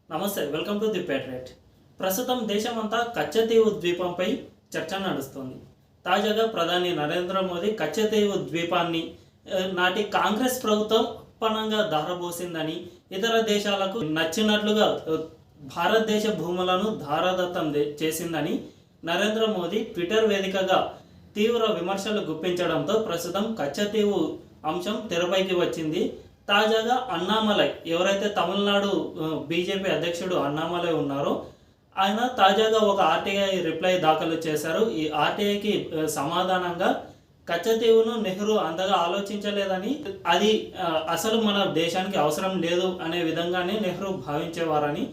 నమస్తే, welcome to the పేట్రేట్. ప్రస్తుతం దేశమంతా కచ్చతీవు ద్వీపంపై చర్చ నడుస్తుంది. తాజాగా ప్రధాని నరేంద్ర మోదీ కచ్చతీవు ద్వీపాన్ని నాటి కాంగ్రెస్ ప్రభుత్వం పణంగా ధారపోసిందని, ఇతర దేశాలకు నచ్చినట్లుగా భారతదేశ భూములను ధారాదత్తం చేసిందని నరేంద్ర మోదీ ట్విట్టర్ వేదికగా తీవ్ర విమర్శలు గుప్పించడంతో ప్రస్తుతం కచ్చతీవు అంశం తెరపైకి వచ్చింది. తాజాగా అన్నామలై, ఎవరైతే తమిళనాడు బీజేపీ అధ్యక్షుడు అన్నామలై ఉన్నారో ఆయన తాజాగా ఒక ఆర్టీఐ రిప్లై దాఖలు చేశారు. ఈ ఆర్టీఐకి సమాధానంగా కచ్చతీవును నెహ్రూ అంతగా ఆలోచించలేదని, అది అసలు మన దేశానికి అవసరం లేదు అనే విధంగానే నెహ్రూ భావించేవారని,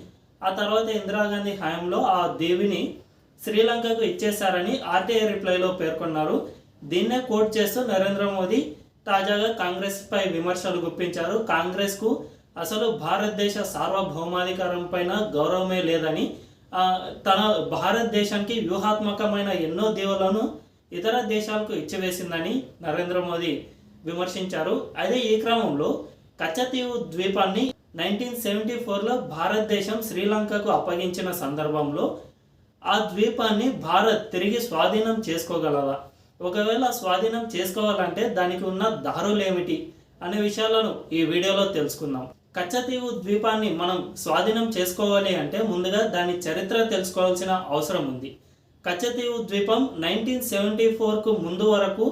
ఆ తర్వాత ఇందిరాగాంధీ హయాంలో ఆ దీవిని శ్రీలంకకు ఇచ్చేశారని ఆర్టీఐ రిప్లైలో పేర్కొన్నారు. దీన్నే కోట్ చేస్తూ నరేంద్ర మోదీ తాజాగా కాంగ్రెస్ పై విమర్శలు గుప్పించారు. కాంగ్రెస్కు అసలు భారతదేశ సార్వభౌమాధికారం పైన గౌరవమే లేదని, తన భారతదేశానికి వ్యూహాత్మకమైన ఎన్నో దీవులను ఇతర దేశాలకు ఇచ్చివేసిందని నరేంద్ర మోదీ విమర్శించారు. అయితే ఈ క్రమంలో కచ్చతీవు ద్వీపాన్ని 1974లో భారతదేశం శ్రీలంకకు అప్పగించిన సందర్భంలో ఆ ద్వీపాన్ని భారత్ తిరిగి స్వాధీనం చేసుకోగలదా, ఒకవేళ స్వాధీనం చేసుకోవాలంటే దానికి ఉన్న దారులు ఏమిటి అనే విషయాలను ఈ వీడియోలో తెలుసుకుందాం. కచ్చతీవు ద్వీపాన్ని మనం స్వాధీనం చేసుకోవాలి అంటే ముందుగా దాని చరిత్ర తెలుసుకోవాల్సిన అవసరం ఉంది. కచ్చతీవు ద్వీపం 1974కు ముందు వరకు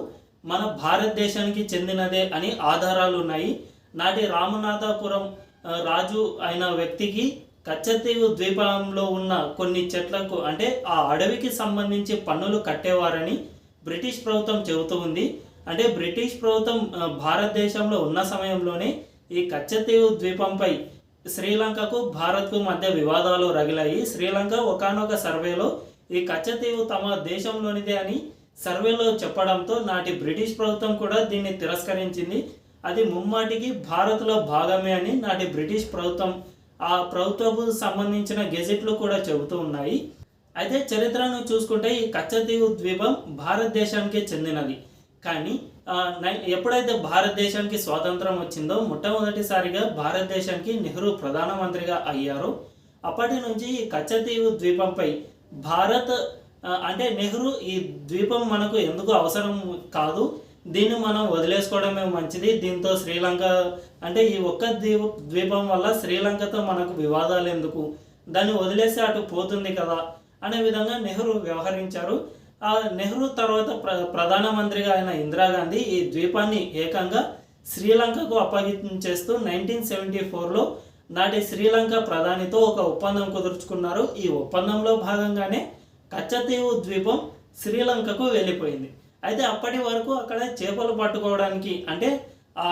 మన భారతదేశానికి చెందినదే అని ఆధారాలు ఉన్నాయి. నాటి రామనాథపురం రాజు అయిన వ్యక్తికి కచ్చతీవు ద్వీపంలో ఉన్న కొన్ని చెట్లకు, అంటే ఆ అడవికి సంబంధించి పన్నులు కట్టేవారని బ్రిటిష్ ప్రభుత్వం చెబుతూ ఉంది. అంటే బ్రిటిష్ ప్రభుత్వం భారతదేశంలో ఉన్న సమయంలోనే ఈ కచ్చతీవు ద్వీపంపై శ్రీలంకకు భారత్కు మధ్య వివాదాలు రగిలాయి. శ్రీలంక ఒకానొక సర్వేలో ఈ కచ్చతీవు తమ దేశంలోనిదే అని సర్వేలో చెప్పడంతో నాటి బ్రిటిష్ ప్రభుత్వం కూడా దీన్ని తిరస్కరించింది. అది ముమ్మాటికి భారత్లో భాగమే అని నాటి బ్రిటిష్ ప్రభుత్వం, ఆ ప్రభుత్వకు సంబంధించిన గెజెట్లు కూడా చెబుతూ ఉన్నాయి. అయితే చరిత్రను చూసుకుంటే ఈ కచ్చతీవు ద్వీపం భారతదేశానికి చెందినది. కానీ ఎప్పుడైతే భారతదేశానికి స్వాతంత్రం వచ్చిందో మొట్టమొదటిసారిగా భారతదేశానికి నెహ్రూ ప్రధానమంత్రిగా అయ్యారో అప్పటి నుంచి ఈ కచ్చతీవు ద్వీపంపై భారత్ అంటే నెహ్రూ ఈ ద్వీపం మనకు ఎందుకు అవసరం కాదు, దీన్ని మనం వదిలేసుకోవడమే మంచిది, దీంతో శ్రీలంక అంటే ఈ ఒక్క ద్వీపం వల్ల శ్రీలంకతో మనకు వివాదాలు ఎందుకు, దాన్ని వదిలేస్తే అటు పోతుంది కదా అనే విధంగా నెహ్రూ వ్యవహరించారు. ఆ నెహ్రూ తర్వాత ప్రధానమంత్రిగా అయిన ఇందిరాగాంధీ ఈ ద్వీపాన్ని ఏకంగా శ్రీలంకకు అప్పగించేస్తూ 1974లో నాటి శ్రీలంక ప్రధానితో ఒక ఒప్పందం కుదుర్చుకున్నారు. ఈ ఒప్పందంలో భాగంగానే కచ్చతీవు ద్వీపం శ్రీలంకకు వెళ్ళిపోయింది. అయితే అప్పటి వరకు అక్కడ చేపలు పట్టుకోవడానికి, అంటే ఆ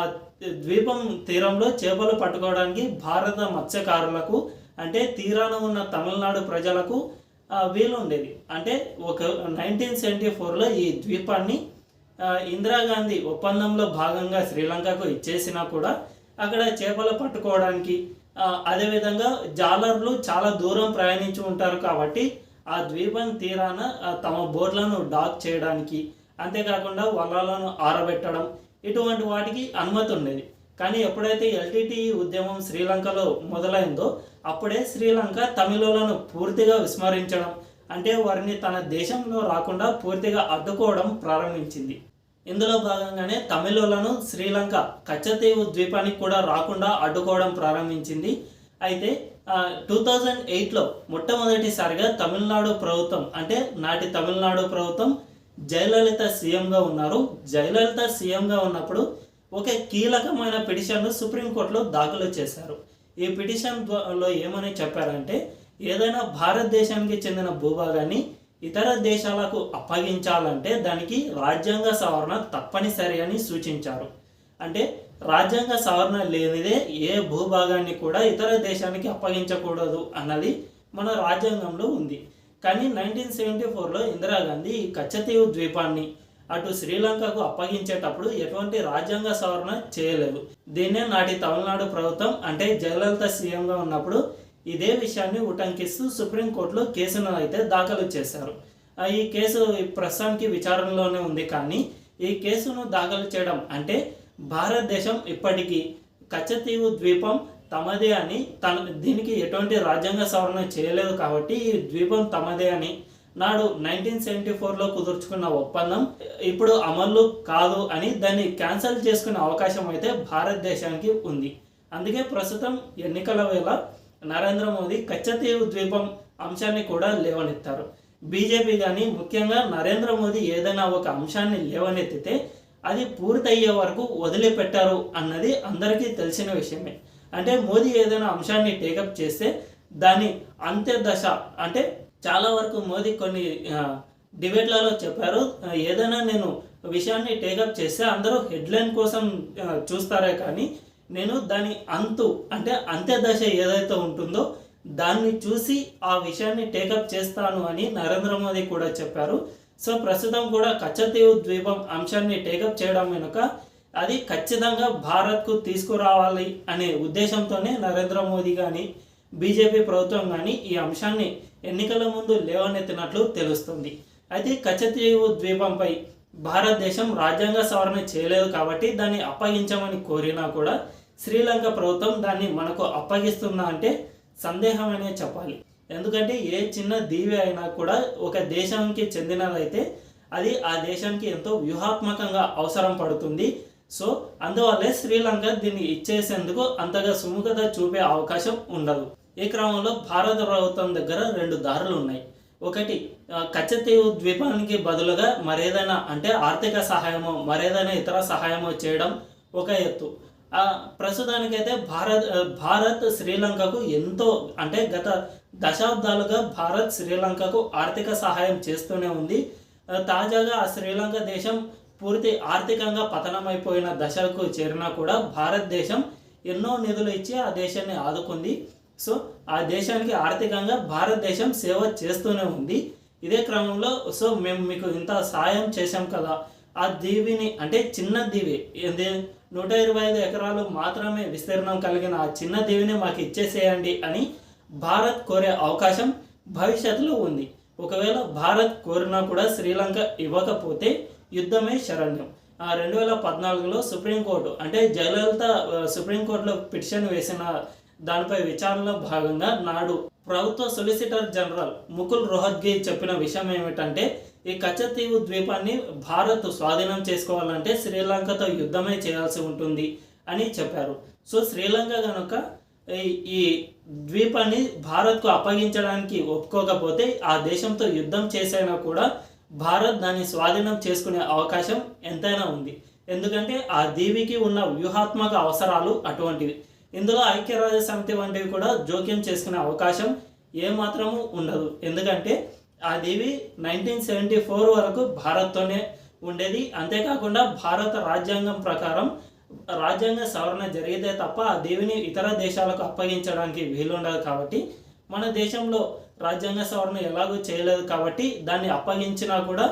ద్వీపం తీరంలో చేపలు పట్టుకోవడానికి భారత మత్స్యకారులకు, అంటే తీరాన ఉన్న తమిళనాడు ప్రజలకు వీలు ఉండేది. అంటే ఒక 1974లో ఈ ద్వీపాన్ని ఇందిరాగాంధీ ఒప్పందంలో భాగంగా శ్రీలంకకు ఇచ్చేసినా కూడా అక్కడ చేపలు పట్టుకోవడానికి, అదేవిధంగా జాలర్లు చాలా దూరం ప్రయాణించి ఉంటారు కాబట్టి ఆ ద్వీపం తీరాన తమ బోట్లను డాక్ చేయడానికి, అంతేకాకుండా వలలను ఆరబెట్టడం, ఇటువంటి వాటికి అనుమతి ఉండేది. కానీ ఎప్పుడైతే ఎల్టీటీ ఉద్యమం శ్రీలంకలో మొదలైందో అప్పుడే శ్రీలంక తమిళులను పూర్తిగా విస్మరించడం, అంటే వారిని తన దేశంలో రాకుండా పూర్తిగా అడ్డుకోవడం ప్రారంభించింది. ఇందులో భాగంగానే తమిళులను శ్రీలంక కచ్చతీవు ద్వీపానికి కూడా రాకుండా అడ్డుకోవడం ప్రారంభించింది. అయితే 2008లో మొట్టమొదటిసారిగా తమిళనాడు ప్రభుత్వం, అంటే నాటి తమిళనాడు ప్రభుత్వం జయలలిత సీఎంగా ఉన్నారు. జయలలిత సీఎంగా ఉన్నప్పుడు ఒక కీలకమైన పిటిషన్ను సుప్రీంకోర్టులో దాఖలు చేశారు. ఈ పిటిషన్లో ఏమని చెప్పారంటే, ఏదైనా భారతదేశానికి చెందిన భూభాగాన్ని ఇతర దేశాలకు అప్పగించాలంటే దానికి రాజ్యాంగ సవరణ తప్పనిసరి అని సూచించారు. అంటే రాజ్యాంగ సవరణ లేనిదే ఏ భూభాగాన్ని కూడా ఇతర దేశానికి అప్పగించకూడదు అన్నది మన రాజ్యాంగంలో ఉంది. కానీ 1974లో ఇందిరాగాంధీ ఈ కచ్చతీవు ద్వీపాన్ని అటు శ్రీలంకకు అప్పగించేటప్పుడు ఎటువంటి రాజ్యాంగ సవరణ చేయలేదు. దీన్నే నాటి తమిళనాడు ప్రభుత్వం, అంటే జయలలిత సీఎంగా ఉన్నప్పుడు ఇదే విషయాన్ని ఉటంకిస్తూ సుప్రీంకోర్టులో కేసును అయితే దాఖలు చేశారు. ఈ కేసు ప్రస్తుతానికి విచారణలోనే ఉంది. కానీ ఈ కేసును దాఖలు చేయడం అంటే భారతదేశం ఇప్పటికీ కచ్చతీవు ద్వీపం తమదే అని దీనికి ఎటువంటి రాజ్యాంగ సవరణ చేయలేదు కాబట్టి ఈ ద్వీపం తమదే అని నాడు 1974లో కుదుర్చుకున్న ఒప్పందం ఇప్పుడు అమలు కాదు అని దాన్ని క్యాన్సిల్ చేసుకునే అవకాశం అయితే భారతదేశానికి ఉంది. అందుకే ప్రస్తుతం ఎన్నికల వేళ నరేంద్ర మోదీ కచ్చతీవు ద్వీపం అంశాన్ని కూడా లేవనెత్తారు. బీజేపీ కానీ ముఖ్యంగా నరేంద్ర మోదీ ఏదైనా ఒక అంశాన్ని లేవనెత్తితే అది పూర్తయ్యే వరకు వదిలిపెట్టారు అన్నది అందరికీ తెలిసిన విషయమే. అంటే మోదీ ఏదైనా అంశాన్ని టేకప్ చేస్తే దాని అంత్య దశ అంటే చాలా వరకు మోదీ కొన్ని డిబేట్లలో చెప్పారు, ఏదైనా నేను విషయాన్ని టేకప్ చేస్తే అందరూ హెడ్లైన్ కోసం చూస్తారే కానీ నేను దాని అంటే అంత్య దశ ఏదైతే ఉంటుందో దాన్ని చూసి ఆ విషయాన్ని టేకప్ చేస్తాను అని నరేంద్ర మోదీ కూడా చెప్పారు. సో ప్రస్తుతం కూడా కచ్చతీవు ద్వీపం అంశాన్ని టేకప్ చేయడం వెనుక అది ఖచ్చితంగా భారత్కు తీసుకురావాలి అనే ఉద్దేశంతోనే నరేంద్ర మోదీ కానీ బీజేపీ ప్రభుత్వం కానీ ఈ అంశాన్ని ఎన్నికల ముందు లేవనెత్తినట్లు తెలుస్తుంది. అయితే కచ్చతీవు ద్వీపంపై భారతదేశం రాజ్యాంగ సవరణ చేయలేదు కాబట్టి దాన్ని అప్పగించమని కోరినా కూడా శ్రీలంక ప్రభుత్వం దాన్ని మనకు అప్పగిస్తుందా అంటే సందేహమనే చెప్పాలి. ఎందుకంటే ఏ చిన్న దీవి అయినా కూడా ఒక దేశానికి చెందినదైతే అది ఆ దేశానికి ఎంతో వ్యూహాత్మకంగా అవసరం పడుతుంది. సో అందువల్లే శ్రీలంక దీన్ని ఇచ్చేసేందుకు అంతగా సుముఖత చూపే అవకాశం ఉండదు. ఈ క్రమంలో భారత ప్రభుత్వం దగ్గర 2 దారులు ఉన్నాయి. ఒకటి కచ్చతీవు ద్వీపానికి బదులుగా మరేదైనా అంటే ఆర్థిక సహాయమో మరేదైనా ఇతర సహాయమో చేయడం ఒక ఎత్తు. ప్రస్తుతానికైతే భారత్ శ్రీలంకకు ఎంతో అంటే గత దశాబ్దాలుగా భారత్ శ్రీలంకకు ఆర్థిక సహాయం చేస్తూనే ఉంది. తాజాగా ఆ శ్రీలంక దేశం పూర్తి ఆర్థికంగా పతనమైపోయిన దశకు చేరినా కూడా భారతదేశం ఎన్నో నిధులు ఇచ్చి ఆ దేశాన్ని ఆదుకుంది. సో ఆ దేశానికి ఆర్థికంగా భారతదేశం సేవ చేస్తూనే ఉంది. ఇదే క్రమంలో సో మేము మీకు ఇంత సాయం చేశాం కదా, ఆ దీవిని అంటే చిన్న దీవి 125 ఎకరాలు మాత్రమే విస్తీర్ణం కలిగిన ఆ చిన్న దీవిని మాకు ఇచ్చేసేయండి అని భారత్ కోరే అవకాశం భవిష్యత్తులో ఉంది. ఒకవేళ భారత్ కోరినా కూడా శ్రీలంక ఇవ్వకపోతే యుద్ధమే శరణ్యం. 2014లో సుప్రీంకోర్టు అంటే జయలలిత సుప్రీంకోర్టులో పిటిషన్ వేసిన దానిపై విచారణలో భాగంగా నాడు ప్రభుత్వ సొలిసిటర్ జనరల్ ముకుల్ రోహత్గి చెప్పిన విషయం ఏమిటంటే ఈ కచ్చతీవు ద్వీపాన్ని భారత్ స్వాధీనం చేసుకోవాలంటే శ్రీలంకతో యుద్ధమే చేయాల్సి ఉంటుంది అని చెప్పారు. సో శ్రీలంక కనుక ఈ ద్వీపాన్ని భారత్కు అప్పగించడానికి ఒప్పుకోకపోతే ఆ దేశంతో యుద్ధం చేసైనా కూడా భారత్ దాన్ని స్వాధీనం చేసుకునే అవకాశం ఎంతైనా ఉంది. ఎందుకంటే ఆ దీవికి ఉన్న వ్యూహాత్మక అవసరాలు అటువంటివి. ఇందులో ఐక్యరాజ్య సమితి వంటివి కూడా జోక్యం చేసుకునే అవకాశం ఏమాత్రము ఉండదు. ఎందుకంటే ఆ దీవి 1974 వరకు భారత్తోనే ఉండేది. అంతేకాకుండా భారత రాజ్యాంగం ప్రకారం రాజ్యాంగ సవరణ జరిగితే తప్ప ఆ దీవిని ఇతర దేశాలకు అప్పగించడానికి వీలుండదు. కాబట్టి మన దేశంలో రాజ్యాంగ సవరణ ఎలాగూ చేయలేదు కాబట్టి దాన్ని అప్పగించినా కూడా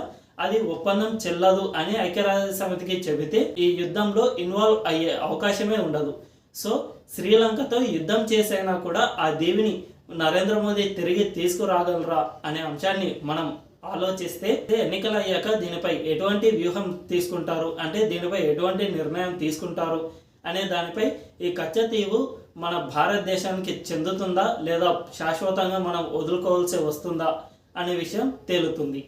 అది ఒప్పందం చెల్లదు అని ఐక్యరాజ్య సమితికి చెబితే ఈ యుద్ధంలో ఇన్వాల్వ్ అయ్యే అవకాశమే ఉండదు. సో శ్రీలంకతో యుద్ధం చేసైనా కూడా ఆ దీవిని నరేంద్ర మోదీ తిరిగి తీసుకురాగలరా అనే అంశాన్ని మనం ఆలోచిస్తే ఎన్నికలు అయ్యాక దీనిపై ఎటువంటి వ్యూహం తీసుకుంటారు అంటే దీనిపై ఎటువంటి నిర్ణయం తీసుకుంటారు అనే దానిపై ఈ కచ్చతీవు మన భారతదేశానికి చెందుతుందా లేదా శాశ్వతంగా మనం వదులుకోవాల్సి వస్తుందా అనే విషయం తేలుతుంది.